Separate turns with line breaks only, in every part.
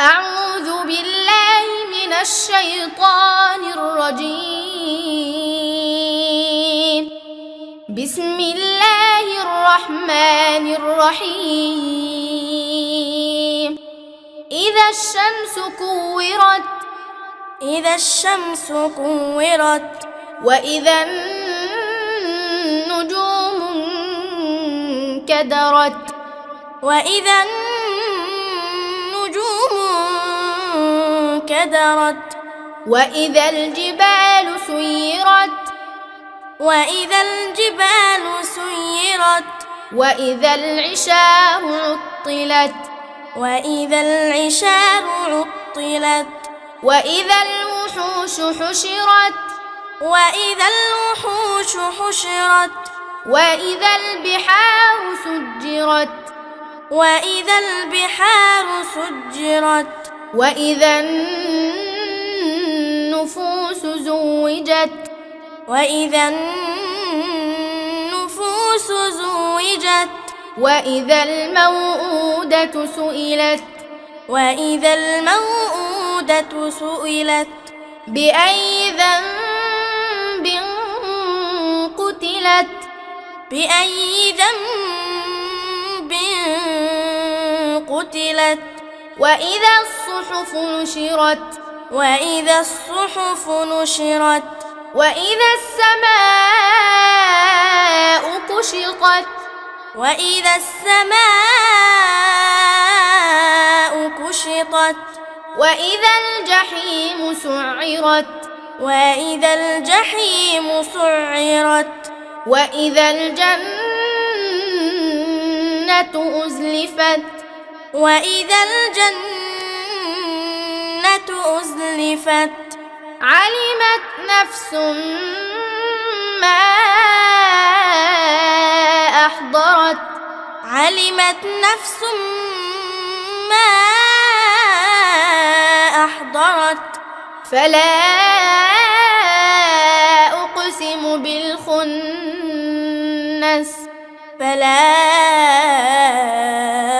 أعوذ بالله من الشيطان الرجيم. بسم الله الرحمن الرحيم. إذا الشمس كورت،
إذا الشمس كورت،
وإذا النجوم انكدرت،
وإذا النجوم انكدرت،
وإذا الجبال سيرت،
وإذا الجبال سيرت،
وإذا العشار عطلت،
وإذا العشار عطلت،
وإذا الوحوش حشرت،
وإذا الوحوش حشرت،
وإذا البحار سجرت،
وإذا البحار سجرت،
وإذا النفوس زوجت،
وإذا النفوس زوجت،
وإذا الموءودة سئلت،
وإذا الموءودة سئلت،
بأي ذنب قتلت،
بأي ذنب قتلت،
وإذا الصحف نشرت،
وإذا الصحف نشرت،
وإذا السماء كشطت،
وإذا السماء كشطت،
وإذا الجحيم سعرت،
وإذا الجحيم سعرت،
وإذا الجنة أزلفت،
وإذا الجنة أزلفت،
علمت نفس ما أحضرت،
علمت نفس ما أحضرت،
فلا أقسم بالخنس،
فلا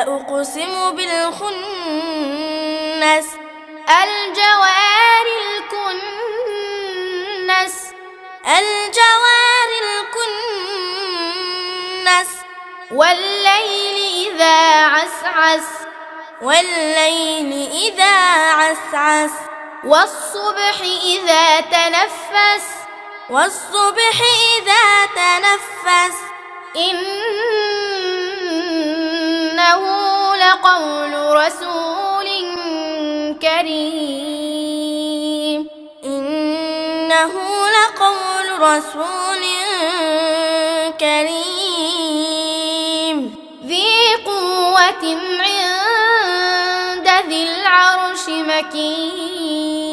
أقسم بالخنس،
الجوار الكنس،
الجوار الكنس،
والليل إذا عسعس،
والليل إذا عسعس،
والصبح إذا تنفس،
والصبح إذا تنفس،
إنه لقول رسول كريم،
إنه لقول رسول كريم،
ذي قوة عند ذي العرش مكين،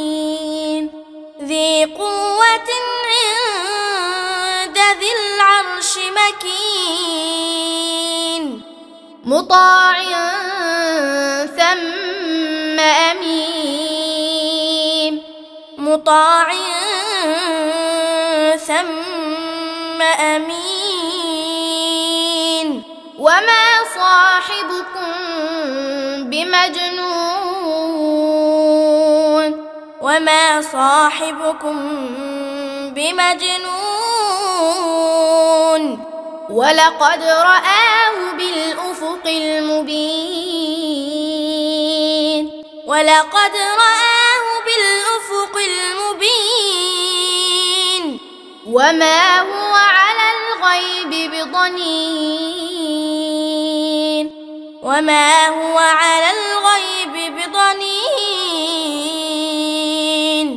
ذي قوة عند ذي العرش مكين،
مطاع ثم أمين،
مطاع ثم أمين،
وما صاحبكم بمجنون،
وما صاحبكم بمجنون،
ولقد رآه بالأفق المبين،
ولقد رآه بالأفق المبين،
وما هو على الغيب بضنين،
وما هو على الغيب بضنين،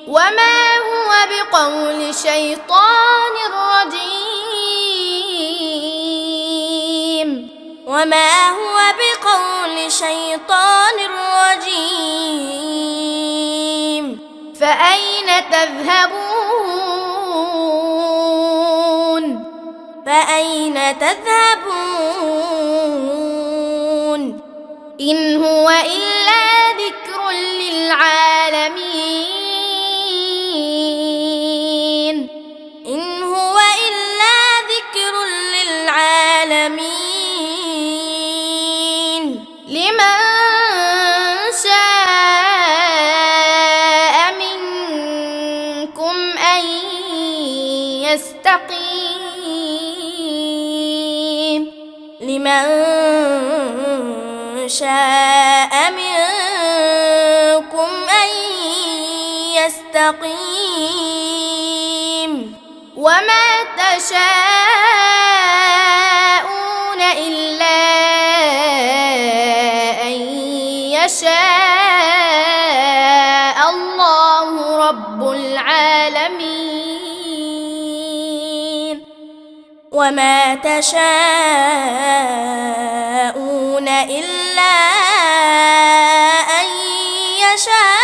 وما هو بقول شيطان رجيم،
وما هو بقول شيطان رجيم،
فأين تذهبون،
فأين تذهبون،
إن هو إلا ذكر للعالمين،
إن هو إلا ذكر للعالمين،
لمن شاء يستقيم
لمن شاء منكم أن يستقيم
وما تشاءون إلا أن يشاء الله رب العالمين
وما تشاءون إلا أن يشاء